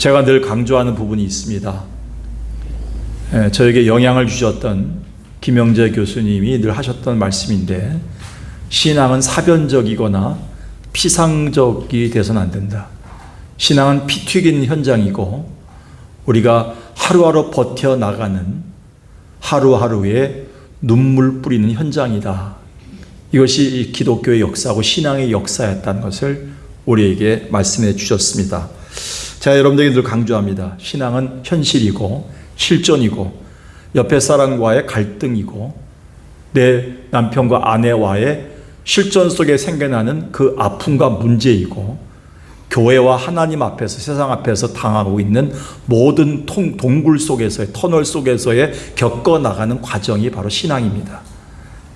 제가 늘 강조하는 부분이 있습니다. 저에게 영향을 주셨던 김영재 교수님이 늘 하셨던 말씀인데, 신앙은 사변적이거나 피상적이 돼서는 안 된다. 신앙은 피 튀긴 현장이고 우리가 하루하루 버텨나가는 하루하루의 눈물 뿌리는 현장이다. 이것이 기독교의 역사고 신앙의 역사였다는 것을 우리에게 말씀해 주셨습니다. 제가 여러분들에게 늘 강조합니다. 신앙은 현실이고 실존이고 옆에 사람과의 갈등이고 내 남편과 아내와의 실존 속에 생겨나는 그 아픔과 문제이고 교회와 하나님 앞에서 세상 앞에서 당하고 있는 모든 동굴 속에서의 터널 속에서의 겪어나가는 과정이 바로 신앙입니다.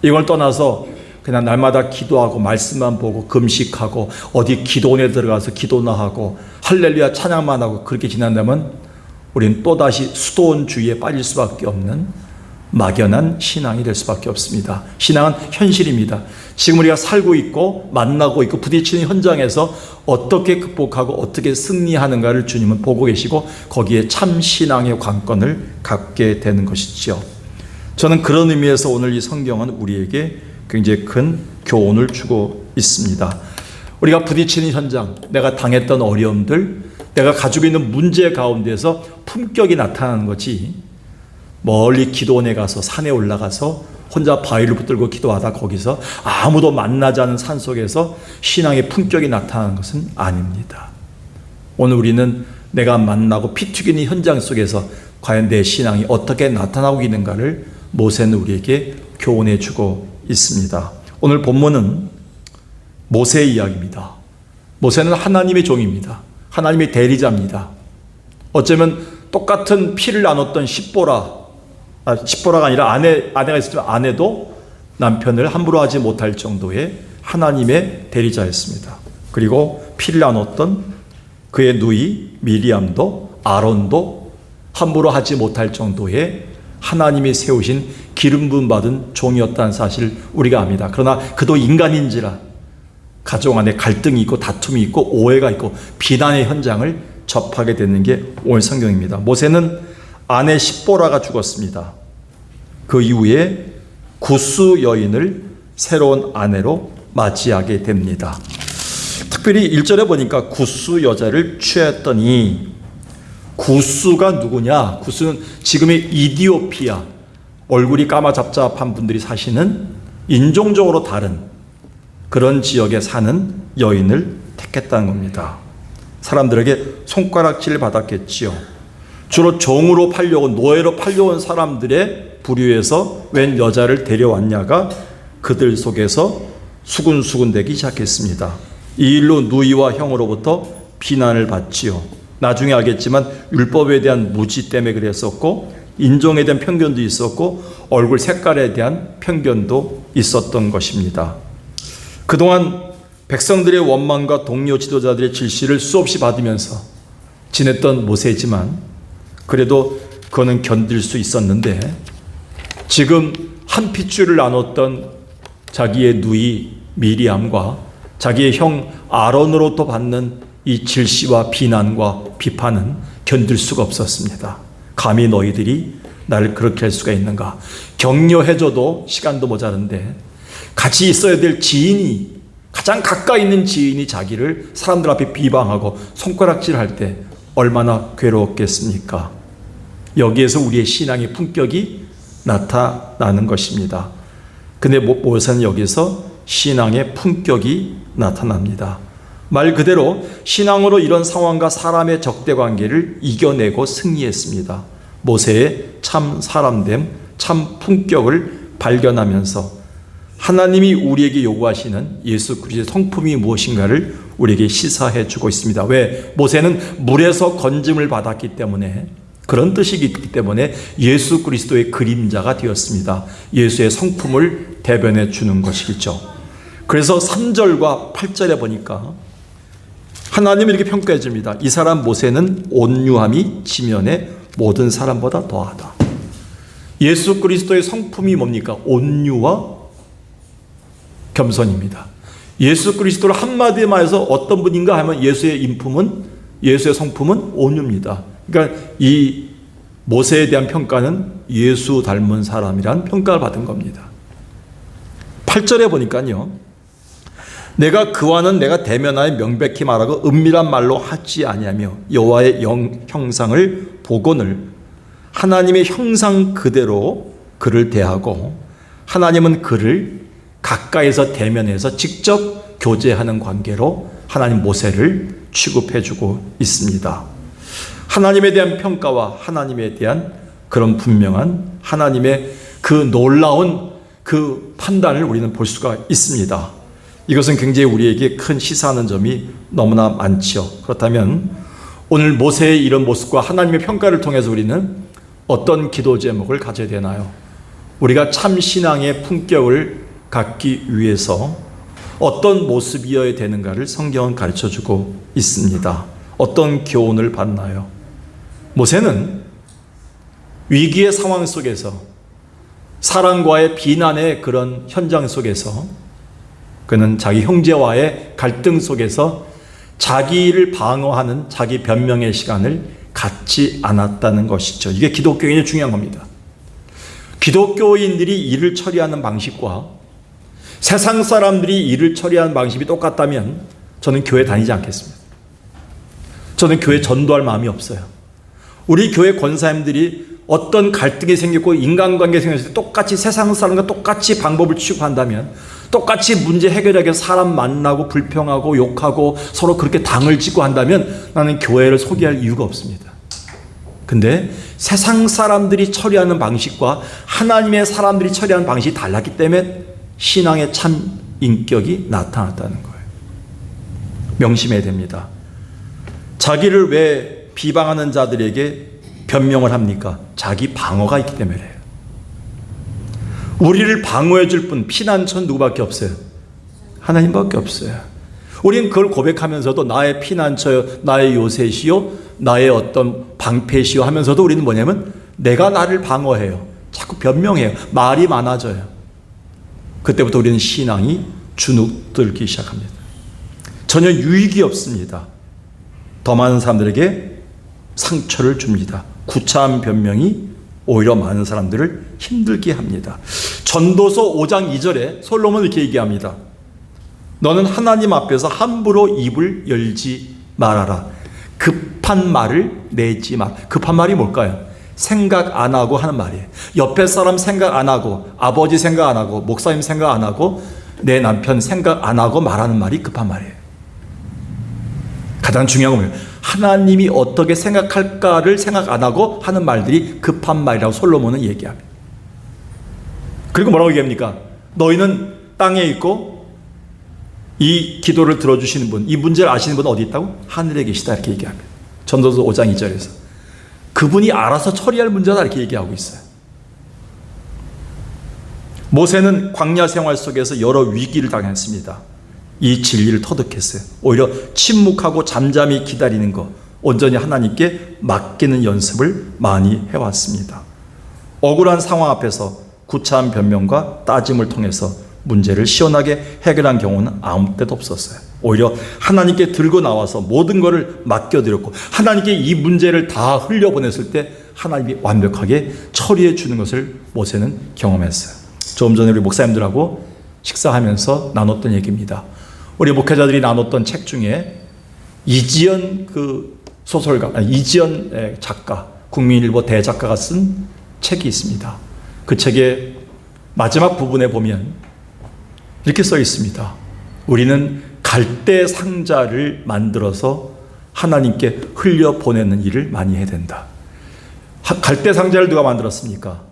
이걸 떠나서 그냥 날마다 기도하고 말씀만 보고 금식하고 어디 기도원에 들어가서 기도나 하고 할렐루야 찬양만 하고 그렇게 지난다면 우리는 또다시 수도원주의에 빠질 수밖에 없는 막연한 신앙이 될 수밖에 없습니다. 신앙은 현실입니다. 지금 우리가 살고 있고 만나고 있고 부딪히는 현장에서 어떻게 극복하고 어떻게 승리하는가를 주님은 보고 계시고 거기에 참 신앙의 관건을 갖게 되는 것이죠. 저는 그런 의미에서 오늘 이 성경은 우리에게 굉장히 큰 교훈을 주고 있습니다. 우리가 부딪히는 현장, 내가 당했던 어려움들, 내가 가지고 있는 문제 가운데서 품격이 나타나는 거지, 멀리 기도원에 가서 산에 올라가서 혼자 바위를 붙들고 기도하다 거기서 아무도 만나지 않은 산 속에서 신앙의 품격이 나타나는 것은 아닙니다. 오늘 우리는 내가 만나고 피 튀기는 현장 속에서 과연 내 신앙이 어떻게 나타나고 있는가를 모세는 우리에게 교훈해 주고 있습니다. 오늘 본문은 모세의 이야기입니다. 모세는 하나님의 종입니다. 하나님의 대리자입니다. 어쩌면 똑같은 피를 나눴던 십보라가 아니라 아내가 있었지만 아내도 남편을 함부로 하지 못할 정도의 하나님의 대리자였습니다. 그리고 피를 나눴던 그의 누이 미리암도 아론도 함부로 하지 못할 정도의 하나님이 세우신 기름 부음 받은 종이었다는 사실을 우리가 압니다. 그러나 그도 인간인지라 가정 안에 갈등이 있고 다툼이 있고 오해가 있고 비난의 현장을 접하게 되는 게 오늘 성경입니다. 모세는 아내 십보라가 죽었습니다. 그 이후에 구스 여인을 새로운 아내로 맞이하게 됩니다. 특별히 1절에 보니까 구스 여자를 취했더니, 구스가 누구냐? 구스는 지금의 이디오피아, 얼굴이 까마잡잡한 분들이 사시는 인종적으로 다른 그런 지역에 사는 여인을 택했다는 겁니다. 사람들에게 손가락질을 받았겠지요. 주로 종으로 팔려온, 노예로 팔려온 사람들의 부류에서 웬 여자를 데려왔냐가 그들 속에서 수군수군 되기 시작했습니다. 이 일로 누이와 형으로부터 비난을 받지요. 나중에 알겠지만 율법에 대한 무지 때문에 그랬었고, 인종에 대한 편견도 있었고, 얼굴 색깔에 대한 편견도 있었던 것입니다. 그동안 백성들의 원망과 동료 지도자들의 질시를 수없이 받으면서 지냈던 모세지만 그래도 그거는 견딜 수 있었는데, 지금 한 핏줄을 나눴던 자기의 누이 미리암과 자기의 형 아론으로부터 받는 이 질시와 비난과 비판은 견딜 수가 없었습니다. 감히 너희들이 나를 그렇게 할 수가 있는가? 격려해줘도 시간도 모자른데 같이 있어야 될 지인이, 가장 가까이 있는 지인이 자기를 사람들 앞에 비방하고 손가락질할 때 얼마나 괴로웠겠습니까? 여기에서 우리의 신앙의 품격이 나타나는 것입니다. 근데 모세는 여기서 신앙의 품격이 나타납니다. 말 그대로 신앙으로 이런 상황과 사람의 적대관계를 이겨내고 승리했습니다. 모세의 참 사람됨, 참 품격을 발견하면서 하나님이 우리에게 요구하시는 예수 그리스도의 성품이 무엇인가를 우리에게 시사해 주고 있습니다. 왜? 모세는 물에서 건짐을 받았기 때문에, 그런 뜻이기 있기 때문에 예수 그리스도의 그림자가 되었습니다. 예수의 성품을 대변해 주는 것이겠죠. 그래서 3절과 8절에 보니까 하나님이 이렇게 평가해 줍니다. 이 사람 모세는 온유함이 지면의 모든 사람보다 더하다. 예수 그리스도의 성품이 뭡니까? 온유와 겸손입니다. 예수 그리스도를 한마디에 말해서 어떤 분인가 하면 예수의 인품은 예수의 성품은 온유입니다. 그러니까 이 모세에 대한 평가는 예수 닮은 사람이란 평가를 받은 겁니다. 8절에 보니까요. 내가 그와는 내가 대면하여 명백히 말하고 은밀한 말로 하지 아니하며 여호와의 형상을 보거늘 하나님의 형상 그대로 그를 대하고 하나님은 그를 가까이서 대면해서 직접 교제하는 관계로 하나님 모세를 취급해주고 있습니다. 하나님에 대한 평가와 하나님에 대한 그런 분명한 하나님의 그 놀라운 그 판단을 우리는 볼 수가 있습니다. 이것은 굉장히 우리에게 큰 시사하는 점이 너무나 많죠. 그렇다면 오늘 모세의 이런 모습과 하나님의 평가를 통해서 우리는 어떤 기도 제목을 가져야 되나요? 우리가 참 신앙의 품격을 갖기 위해서 어떤 모습이어야 되는가를 성경은 가르쳐주고 있습니다. 어떤 교훈을 받나요? 모세는 위기의 상황 속에서 사랑과의 비난의 그런 현장 속에서 그는 자기 형제와의 갈등 속에서 자기를 방어하는 자기 변명의 시간을 갖지 않았다는 것이죠. 이게 기독교인의 중요한 겁니다. 기독교인들이 일을 처리하는 방식과 세상 사람들이 일을 처리하는 방식이 똑같다면 저는 교회 다니지 않겠습니다. 저는 교회 전도할 마음이 없어요. 우리 교회 권사님들이 어떤 갈등이 생겼고 인간관계 생겼을 때 똑같이 세상 사람과 똑같이 방법을 취급한다면 똑같이 문제 해결하기 위해서 사람 만나고 불평하고 욕하고 서로 그렇게 당을 짓고 한다면 나는 교회를 소개할 이유가 없습니다. 근데 세상 사람들이 처리하는 방식과 하나님의 사람들이 처리하는 방식이 달랐기 때문에 신앙의 참 인격이 나타났다는 거예요. 명심해야 됩니다. 자기를 왜 비방하는 자들에게 변명을 합니까? 자기 방어가 있기 때문에요. 우리를 방어해 줄 분, 피난처는 누구밖에 없어요? 하나님밖에 없어요. 우리는 그걸 고백하면서도 나의 피난처요, 나의 요새시요, 나의 어떤 방패시요 하면서도 우리는 뭐냐면 내가 나를 방어해요. 자꾸 변명해요. 말이 많아져요. 그때부터 우리는 신앙이 주눅들기 시작합니다. 전혀 유익이 없습니다. 더 많은 사람들에게 상처를 줍니다. 구차한 변명이 오히려 많은 사람들을 힘들게 합니다. 전도서 5장 2절에 솔로몬은 이렇게 얘기합니다. 너는 하나님 앞에서 함부로 입을 열지 말아라. 급한 말을 내지 마. 급한 말이 뭘까요? 생각 안 하고 하는 말이에요. 옆에 사람 생각 안 하고, 아버지 생각 안 하고, 목사님 생각 안 하고, 내 남편 생각 안 하고 말하는 말이 급한 말이에요. 가장 중요한 건 뭐예요? 하나님이 어떻게 생각할까를 생각 안 하고 하는 말들이 급한 말이라고 솔로몬은 얘기합니다. 그리고 뭐라고 얘기합니까? 너희는 땅에 있고 이 기도를 들어주시는 분, 이 문제를 아시는 분은 어디 있다고? 하늘에 계시다 이렇게 얘기합니다. 전도서 5장 2절에서 그분이 알아서 처리할 문제다 이렇게 얘기하고 있어요. 모세는 광야 생활 속에서 여러 위기를 당했습니다. 이 진리를 터득했어요. 오히려 침묵하고 잠잠히 기다리는 것, 온전히 하나님께 맡기는 연습을 많이 해왔습니다. 억울한 상황 앞에서 구차한 변명과 따짐을 통해서 문제를 시원하게 해결한 경우는 아무 때도 없었어요. 오히려 하나님께 들고 나와서 모든 것을 맡겨드렸고 하나님께 이 문제를 다 흘려보냈을 때 하나님이 완벽하게 처리해 주는 것을 모세는 경험했어요. 조금 전에 우리 목사님들하고 식사하면서 나눴던 얘기입니다. 우리 목회자들이 나눴던 책 중에 이지연 그 소설가, 이지연 작가, 국민일보 대작가가 쓴 책이 있습니다. 그 책의 마지막 부분에 보면 이렇게 써 있습니다. 우리는 갈대 상자를 만들어서 하나님께 흘려보내는 일을 많이 해야 된다. 갈대 상자를 누가 만들었습니까?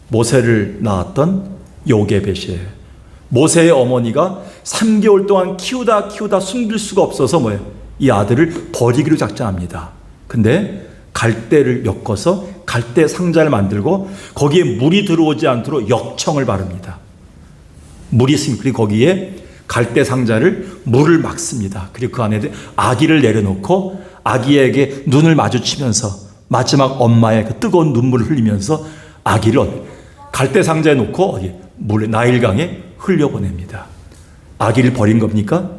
모세를 낳았던 요게벳이에요. 모세의 어머니가 3개월 동안 키우다 숨길 수가 없어서 뭐예요? 이 아들을 버리기로 작정합니다. 근데 갈대를 엮어서 갈대 상자를 만들고 거기에 물이 들어오지 않도록 역청을 바릅니다. 물이 있으면 그리고 거기에 갈대 상자를 물을 막습니다. 그리고 그 안에 아기를 내려놓고 아기에게 눈을 마주치면서 마지막 엄마의 그 뜨거운 눈물을 흘리면서 아기를 갈대 상자에 놓고 물에 나일강에 흘려보냅니다. 아기를 버린 겁니까?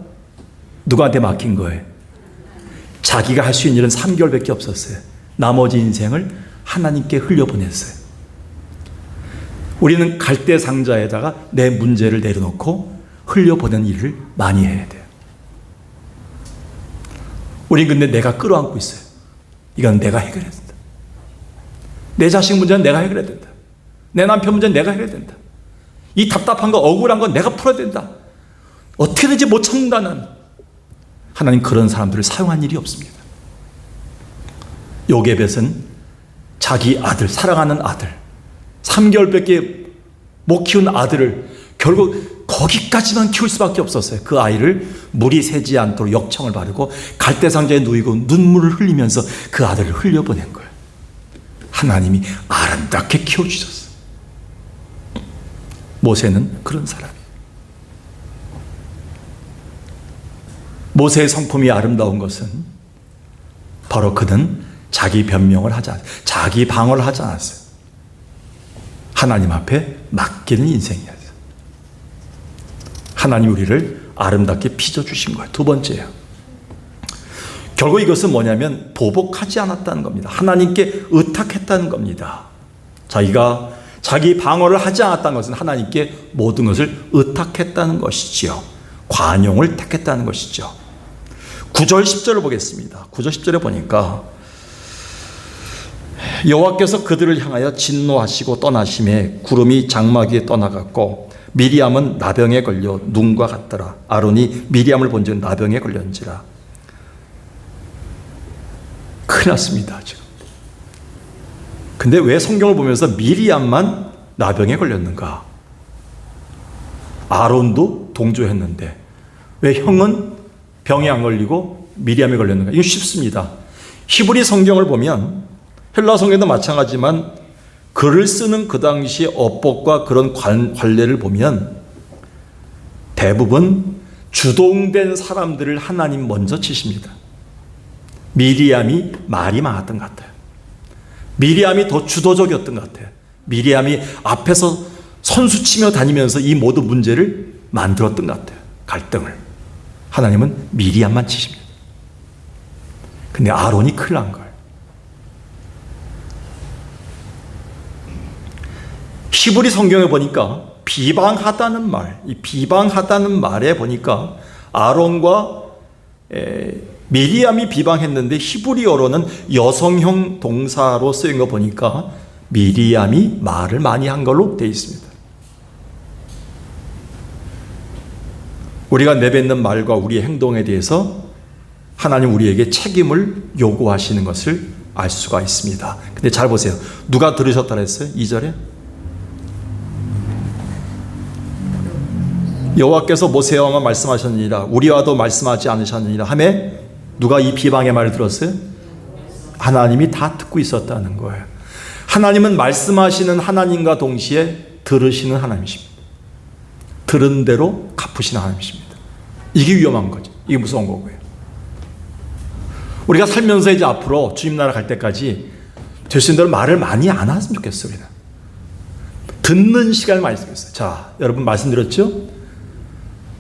누구한테 맡긴 거예요? 자기가 할 수 있는 일은 3개월밖에 없었어요. 나머지 인생을 하나님께 흘려보냈어요. 우리는 갈대 상자에다가 내 문제를 내려놓고 흘려보내는 일을 많이 해야 돼요. 우린 근데 내가 끌어안고 있어요. 이건 내가 해결해야 된다. 내 자식 문제는 내가 해결해야 된다. 내 남편 문제는 내가 해결해야 된다. 이 답답한 거, 억울한 건 내가 풀어야 된다. 어떻게든지 못 참는다는. 하나님 그런 사람들을 사용한 일이 없습니다. 요게벳은 자기 아들, 사랑하는 아들, 3개월밖에 못 키운 아들을 결국 거기까지만 키울 수밖에 없었어요. 그 아이를 물이 새지 않도록 역청을 바르고 갈대상자에 누이고 눈물을 흘리면서 그 아들을 흘려보낸 거예요. 하나님이 아름답게 키워주셨어요. 모세는 그런 사람이에요. 모세의 성품이 아름다운 것은 바로 그는 자기 변명을 하지 않았어요. 자기 방어를 하지 않았어요. 하나님 앞에 맡기는 인생이었어요. 하나님 우리를 아름답게 빚어주신 거예요. 두 번째요. 결국 이것은 뭐냐면 보복하지 않았다는 겁니다. 하나님께 의탁했다는 겁니다. 자기가 자기 방어를 하지 않았다는 것은 하나님께 모든 것을 의탁했다는 것이지요. 관용을 택했다는 것이죠. 9절 10절을 보겠습니다. 9절 10절에 보니까 여호와께서 그들을 향하여 진노하시고 떠나심에 구름이 장막 위에 떠나갔고 미리암은 나병에 걸려 눈과 같더라. 아론이 미리암을 본즉 나병에 걸렸는지라. 큰일 났습니다 지금. 근데 왜 성경을 보면서 미리암만 나병에 걸렸는가? 아론도 동조했는데 왜 형은 병에 안 걸리고 미리암에 걸렸는가? 이건 쉽습니다. 히브리 성경을 보면 헬라 성경도 마찬가지지만 글을 쓰는 그 당시 어법과 그런 관례를 보면 대부분 주동된 사람들을 하나님 먼저 치십니다. 미리암이 말이 많았던 것 같아요. 미리암이 더 주도적이었던 것 같아요. 미리암이 앞에서 선수치며 다니면서 이 모든 문제를 만들었던 것 같아요. 갈등을. 하나님은 미리암만 치십니다. 근데 아론이 큰일 난 거예요. 히브리 성경에 보니까 비방하다는 말, 이 비방하다는 말에 보니까 아론과 미리암이 비방했는데 히브리어로는 여성형 동사로 쓰인 거 보니까 미리암이 말을 많이 한 걸로 되어 있습니다. 우리가 내뱉는 말과 우리의 행동에 대해서 하나님 우리에게 책임을 요구하시는 것을 알 수가 있습니다. 근데 잘 보세요. 누가 들으셨다 그랬어요? 2절에 여호와께서 모세와만 말씀하셨느니라 우리와도 말씀하지 않으셨느니라 하매 누가 이 비방의 말을 들었어요? 하나님이 다 듣고 있었다는 거예요. 하나님은 말씀하시는 하나님과 동시에 들으시는 하나님이십니다. 들은 대로 갚으시는 하나님이십니다. 이게 위험한 거죠. 이게 무서운 거고요. 우리가 살면서 이제 앞으로 주님 나라 갈 때까지 될 수 있는 대로 말을 많이 안 했으면 좋겠어요. 우리는. 듣는 시간을 많이 쓰겠어요. 자, 여러분 말씀드렸죠?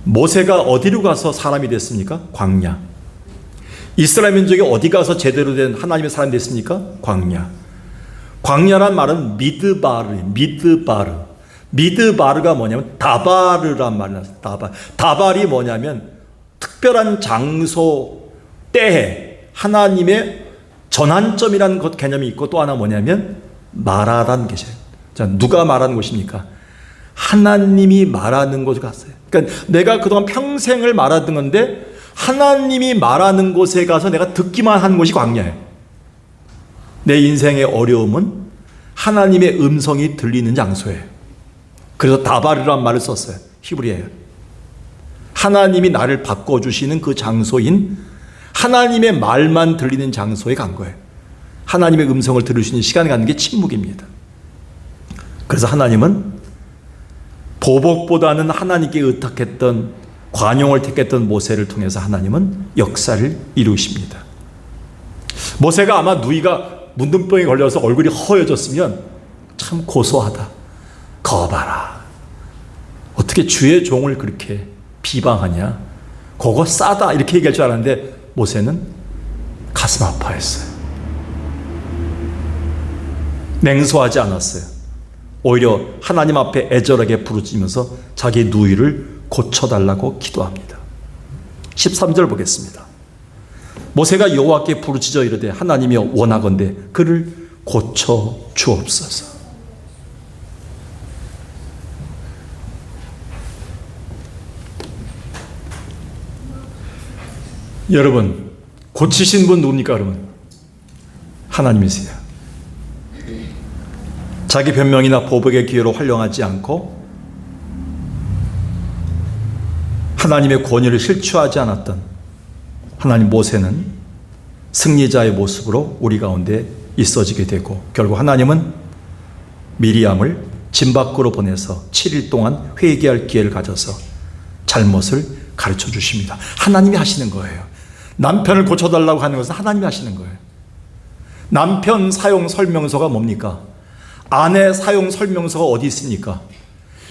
모세가 어디로 가서 사람이 됐습니까? 광야. 이스라엘 민족이 어디 가서 제대로 된 하나님의 사람이 됐습니까? 광야. 광야란 말은 미드바르. 미드바르가 뭐냐면 다바르란 말이 나왔어요. 다발이 뭐냐면 특별한 장소, 때에 하나님의 전환점이라는 것 개념이 있고 또 하나 뭐냐면 말하라는 것이에요. 자, 누가 말하는 곳입니까? 하나님이 말하는 곳에 갔어요. 그러니까 내가 그동안 평생을 말하던 건데 하나님이 말하는 곳에 가서 내가 듣기만 하는 곳이 광야예요. 내 인생의 어려움은 하나님의 음성이 들리는 장소예요. 그래서 다바르란 말을 썼어요. 히브리예요. 하나님이 나를 바꿔주시는 그 장소인 하나님의 말만 들리는 장소에 간 거예요. 하나님의 음성을 들을 수 있는 시간을 갖는 게 침묵입니다. 그래서 하나님은 보복보다는 하나님께 의탁했던 관용을 택했던 모세를 통해서 하나님은 역사를 이루십니다. 모세가 아마 누이가 문둥병에 걸려서 얼굴이 허여졌으면 참 고소하다. 거봐라. 어떻게 주의 종을 그렇게 비방하냐. 그거 싸다 이렇게 얘기할 줄 알았는데 모세는 가슴 아파했어요. 냉소하지 않았어요. 오히려 하나님 앞에 애절하게 부르짖으면서 자기 누이를 고쳐달라고 기도합니다. 13절 보겠습니다. 모세가 여호와께 부르짖어 이르되 하나님이여 원하건대 그를 고쳐 주옵소서. 여러분, 고치신 분 누굽니까 여러분? 하나님이세요. 자기 변명이나 보복의 기회로 활용하지 않고 하나님의 권위를 실추하지 않았던 하나님 모세는 승리자의 모습으로 우리 가운데 있어지게 되고, 결국 하나님은 미리암을 진 밖으로 보내서 7일 동안 회개할 기회를 가져서 잘못을 가르쳐 주십니다. 하나님이 하시는 거예요. 남편을 고쳐달라고 하는 것은 하나님이 하시는 거예요. 남편 사용 설명서가 뭡니까? 아내 사용 설명서가 어디 있습니까?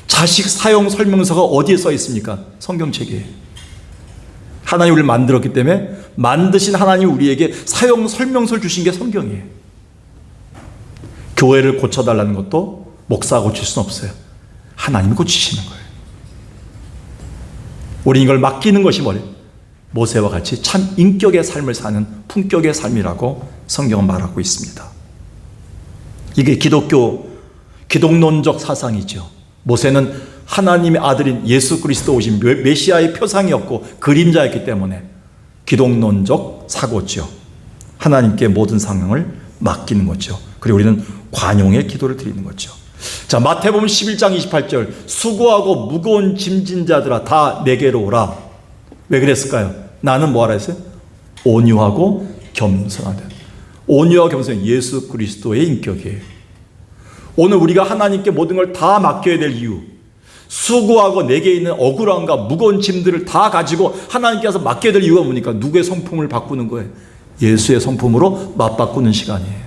자식 사용 설명서가 어디에 써 있습니까? 성경책에. 하나님이 우리를 만들었기 때문에 만드신 하나님이 우리에게 사용 설명서를 주신 게 성경이에요. 교회를 고쳐달라는 것도 목사가 고칠 수는 없어요. 하나님이 고치시는 거예요. 우리 이걸 맡기는 것이 뭐래요? 모세와 같이 참 인격의 삶을 사는 품격의 삶이라고 성경은 말하고 있습니다. 이게 기독론적 사상이죠. 모세는 하나님의 아들인 예수 그리스도 오신 메시아의 표상이었고 그림자였기 때문에 기독론적 사고죠. 하나님께 모든 상황을 맡기는 거죠. 그리고 우리는 관용의 기도를 드리는 거죠. 자, 마태복음 11장 28절 수고하고 무거운 짐진 자들아 다 내게로 오라. 왜 그랬을까요? 나는 뭐하라 했어요? 온유하고 겸손하다. 온유와 겸손은 예수 그리스도의 인격이에요. 오늘 우리가 하나님께 모든 걸 다 맡겨야 될 이유, 수고하고 내게 있는 억울함과 무거운 짐들을 다 가지고 하나님께서 맡겨야 될 이유가 뭡니까? 누구의 성품을 바꾸는 거예요? 예수의 성품으로 맞바꾸는 시간이에요.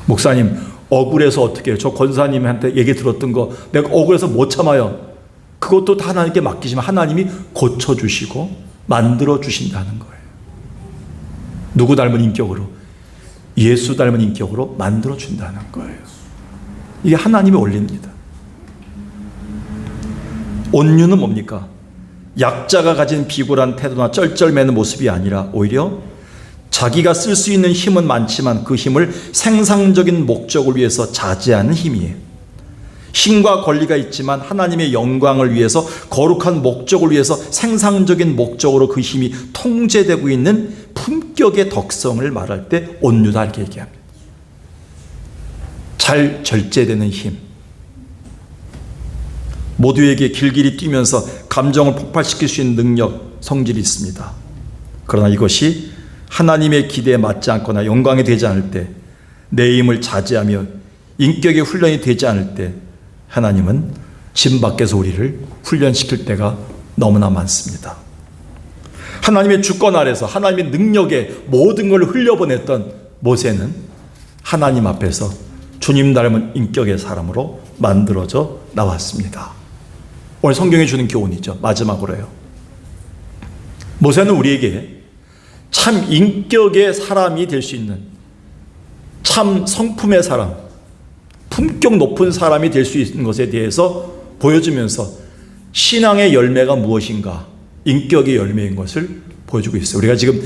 목사님 억울해서 어떻게 해요? 저 권사님한테 얘기 들었던 거 내가 억울해서 못 참아요. 그것도 다 하나님께 맡기시면 하나님이 고쳐주시고 만들어주신다는 거예요. 누구 닮은 인격으로? 예수 닮은 인격으로 만들어준다는 거예요. 이게 하나님의 원리입니다. 온유는 뭡니까? 약자가 가진 비굴한 태도나 쩔쩔매는 모습이 아니라 오히려 자기가 쓸 수 있는 힘은 많지만 그 힘을 생산적인 목적을 위해서 자제하는 힘이에요. 힘과 권리가 있지만 하나님의 영광을 위해서 거룩한 목적을 위해서 생산적인 목적으로 그 힘이 통제되고 있는 품격의 덕성을 말할 때 온유다 이렇게 얘기합니다. 잘 절제되는 힘. 모두에게 길길이 뛰면서 감정을 폭발시킬 수 있는 능력, 성질이 있습니다. 그러나 이것이 하나님의 기대에 맞지 않거나 영광이 되지 않을 때, 내 힘을 자제하며 인격의 훈련이 되지 않을 때 하나님은 짐 밖에서 우리를 훈련시킬 때가 너무나 많습니다. 하나님의 주권 아래서 하나님의 능력에 모든 걸 흘려보냈던 모세는 하나님 앞에서 주님 닮은 인격의 사람으로 만들어져 나왔습니다. 오늘 성경이 주는 교훈이죠. 마지막으로요. 모세는 우리에게 참 인격의 사람이 될 수 있는, 참 성품의 사람, 품격 높은 사람이 될 수 있는 것에 대해서 보여주면서 신앙의 열매가 무엇인가, 인격의 열매인 것을 보여주고 있어요. 우리가 지금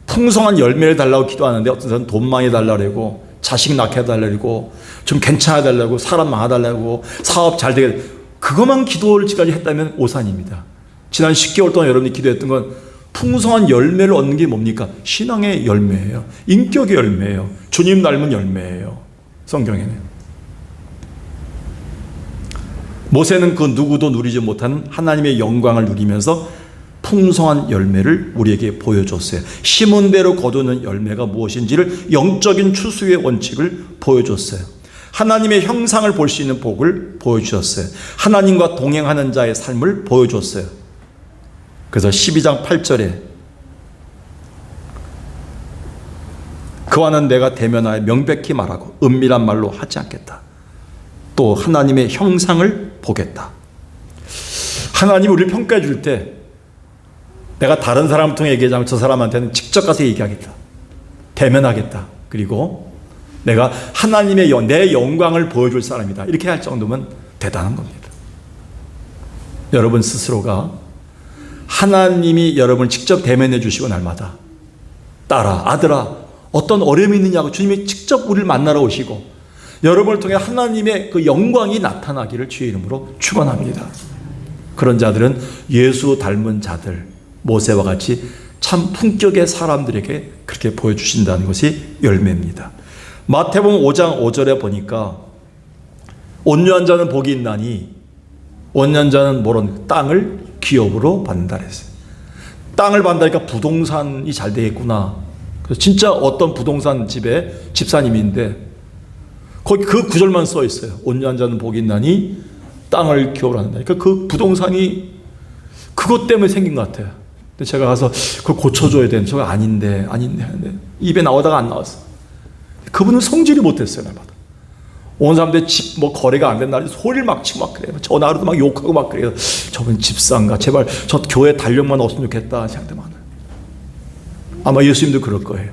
풍성한 열매를 달라고 기도하는데 어떤 사람은 돈 많이 달라고, 자식 낳게 해달라고, 좀 괜찮아달라고, 사람 많아달라고, 사업 잘 되게, 그것만 기도를 지금까지 했다면 오산입니다. 지난 10개월 동안 여러분이 기도했던 건 풍성한 열매를 얻는 게 뭡니까? 신앙의 열매예요. 인격의 열매예요. 주님 닮은 열매예요. 성경에는. 모세는 그 누구도 누리지 못하는 하나님의 영광을 누리면서 풍성한 열매를 우리에게 보여줬어요. 심은 대로 거두는 열매가 무엇인지를 영적인 추수의 원칙을 보여줬어요. 하나님의 형상을 볼 수 있는 복을 보여주셨어요. 하나님과 동행하는 자의 삶을 보여줬어요. 그래서 12장 8절에 그와는 내가 대면하여 명백히 말하고 은밀한 말로 하지 않겠다. 또 하나님의 형상을 보겠다. 하나님이 우리를 평가해 줄 때 내가 다른 사람을 통해 얘기하자면 저 사람한테는 직접 가서 얘기하겠다. 대면하겠다. 그리고 내가 하나님의 내 영광을 보여줄 사람이다. 이렇게 할 정도면 대단한 겁니다. 여러분 스스로가 하나님이 여러분을 직접 대면해 주시고 날마다 딸아, 아들아, 어떤 어려움이 있느냐고 주님이 직접 우리를 만나러 오시고 여러분을 통해 하나님의 그 영광이 나타나기를 주의 이름으로 축원합니다. 그런 자들은 예수 닮은 자들, 모세와 같이 참 품격의 사람들에게 그렇게 보여주신다는 것이 열매입니다. 마태복음 5장 5절에 보니까 온유한 자는 복이 있나니 온유한 자는 뭐론 땅을 기업으로 받는다 그랬어요. 땅을 받는다니까 부동산이 잘 되겠구나. 그래서 진짜 어떤 부동산 집에 집사님인데 거기 그 구절만 써 있어요. 온유한 자는 복이 있나니 땅을 기업으로 한다니까 그 부동산이 그것 때문에 생긴 것 같아요. 근데 제가 가서 그걸 고쳐줘야 되는데 저거 아닌데 하는데 입에 나오다가 안 나왔어. 그분은 성질이 못했어요. 날마다 온 사람들 집 뭐 거래가 안 된다 소리를 막 치고 막 그래요. 전화로도 막 욕하고 막 그래요. 저분 집사인가 제발 저 교회 달력만 없으면 좋겠다 생각도 많아요. 아마 예수님도 그럴 거예요.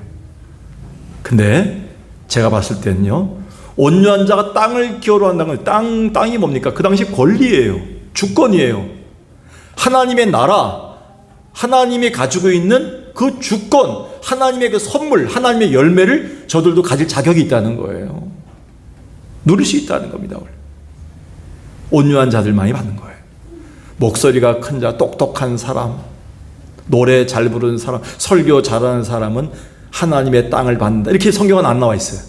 근데 제가 봤을 때는요, 온유한 자가 땅을 기업으로 한다는 건 땅이 뭡니까? 그 당시 권리예요. 주권이에요. 하나님의 나라, 하나님이 가지고 있는 그 주권, 하나님의 그 선물, 하나님의 열매를 저들도 가질 자격이 있다는 거예요. 누릴 수 있다는 겁니다. 원래. 온유한 자들만이 받는 거예요. 목소리가 큰 자, 똑똑한 사람, 노래 잘 부르는 사람, 설교 잘하는 사람은 하나님의 땅을 받는다. 이렇게 성경은 안 나와 있어요.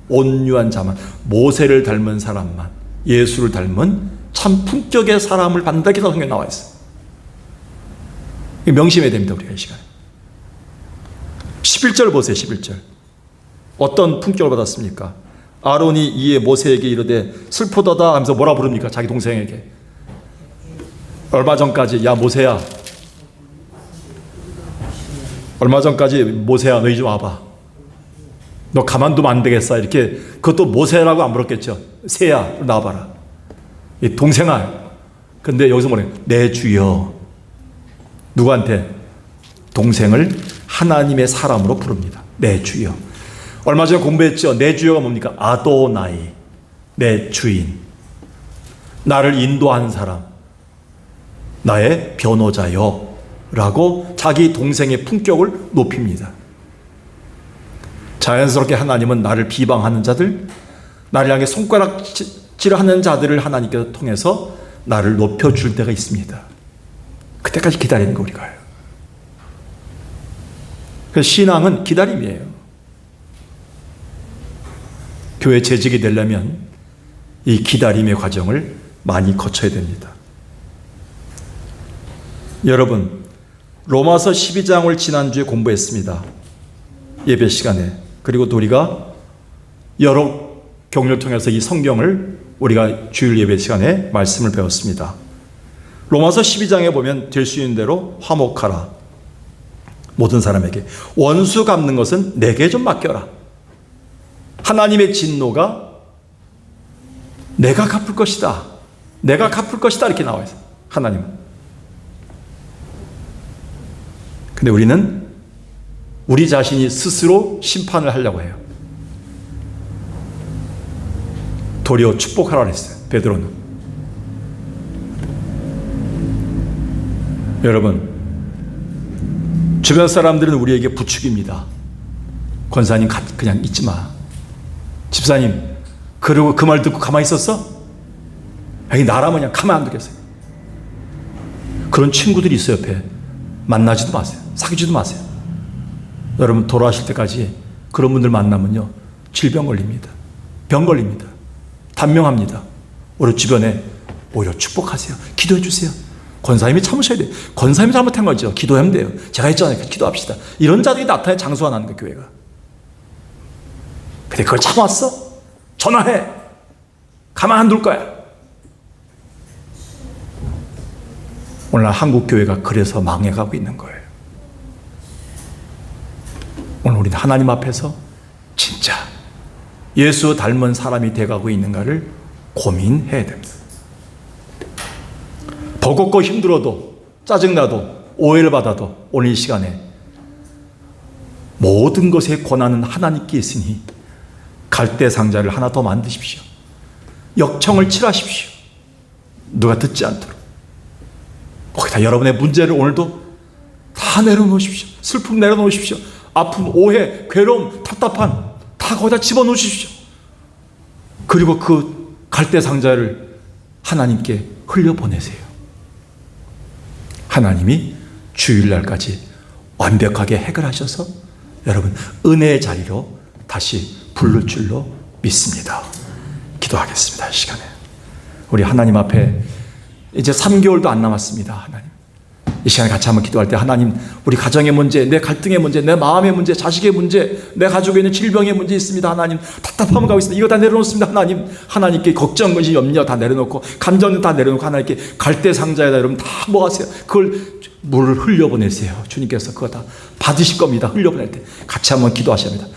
온유한 자만, 모세를 닮은 사람만, 예수를 닮은 참 품격의 사람을 받는다. 이렇게 성경에 나와 있어요. 명심해야 됩니다. 우리가 이 시간에. 11절 보세요. 11절. 어떤 품격을 받았습니까? 아론이 이에 모세에게 이르되 슬프도다 하면서 뭐라 부릅니까? 자기 동생에게. 얼마 전까지 야 모세야, 얼마 전까지 모세야 너희 좀 와봐. 너 가만두면 안 되겠어. 이렇게 그것도 모세라고 안 부르겠죠. 새야 나와봐라. 이 동생아. 근데 여기서 뭐래? 내 주여. 누구한테? 동생을 하나님의 사람으로 부릅니다. 내 주여. 얼마 전에 공부했죠. 내 주여가 뭡니까? 아도나이. 내 주인. 나를 인도한 사람. 나의 변호자여. 라고 자기 동생의 품격을 높입니다. 자연스럽게 하나님은 나를 비방하는 자들, 나를 향해 손가락질하는 자들을 하나님께서 통해서 나를 높여줄 때가 있습니다. 그때까지 기다리는 거 우리가. 그래서 신앙은 기다림이에요. 교회 재직이 되려면 이 기다림의 과정을 많이 거쳐야 됩니다. 여러분, 로마서 12장을 지난주에 공부했습니다. 예배 시간에. 그리고 또 우리가 여러 경륜을 통해서 이 성경을 우리가 주일 예배 시간에 말씀을 배웠습니다. 로마서 12장에 보면 될 수 있는 대로 화목하라. 모든 사람에게. 원수 갚는 것은 내게 좀 맡겨라. 하나님의 진노가 내가 갚을 것이다. 내가 갚을 것이다. 이렇게 나와 있어요. 하나님은. 근데 우리는 우리 자신이 스스로 심판을 하려고 해요. 도리어 축복하라 그랬어요. 베드로는. 여러분, 주변 사람들은 우리에게 부축입니다. 권사님 그냥 잊지 마. 집사님 그러고 그 말 듣고 가만히 있었어? 아니 나라면 그냥 가만 안 두겠어요. 그런 친구들이 있어요. 옆에. 만나지도 마세요. 사귀지도 마세요. 여러분 돌아가실 때까지 그런 분들 만나면요 질병 걸립니다. 병 걸립니다. 단명합니다. 우리 주변에 오히려 축복하세요. 기도해 주세요. 권사님이 참으셔야 돼요. 권사님이 잘못한 거죠. 기도하면 돼요. 제가 했잖아요. 기도합시다. 이런 자들이 나타나야 장수가 나는 거예요. 교회가. 근데 그걸 참았어? 전화해. 가만 안 둘 거야. 오늘날 한국 교회가 그래서 망해가고 있는 거예요. 오늘 우리는 하나님 앞에서 진짜 예수 닮은 사람이 돼가고 있는가를 고민해야 됩니다. 버겁고 힘들어도 짜증나도 오해를 받아도 오늘 이 시간에 모든 것의 권한은 하나님께 있으니 갈대 상자를 하나 더 만드십시오. 역청을 칠하십시오. 누가 듣지 않도록. 거기다 여러분의 문제를 오늘도 다 내려놓으십시오. 슬픔 내려놓으십시오. 아픔, 오해, 괴로움, 답답한 다 거기다 집어넣으십시오. 그리고 그 갈대 상자를 하나님께 흘려보내세요. 하나님이 주일날까지 완벽하게 해결하셔서 여러분 은혜의 자리로 다시 부를 줄로 믿습니다. 기도하겠습니다. 이 시간에 우리 하나님 앞에 이제 3개월도 안 남았습니다. 하나님, 이 시간에 같이 한번 기도할 때 하나님, 우리 가정의 문제, 내 갈등의 문제, 내 마음의 문제, 자식의 문제, 내 가족에 있는 질병의 문제 있습니다. 하나님, 답답함을 가고 있습니다. 이거 다 내려놓습니다. 하나님께 걱정, 근심, 염려 다 내려놓고, 감정은 다 내려놓고 하나님께 갈대 상자에다 여러분 다 모아세요. 그걸 물을 흘려보내세요. 주님께서 그거 다 받으실 겁니다. 흘려보낼 때 같이 한번 기도하셔야 합니다.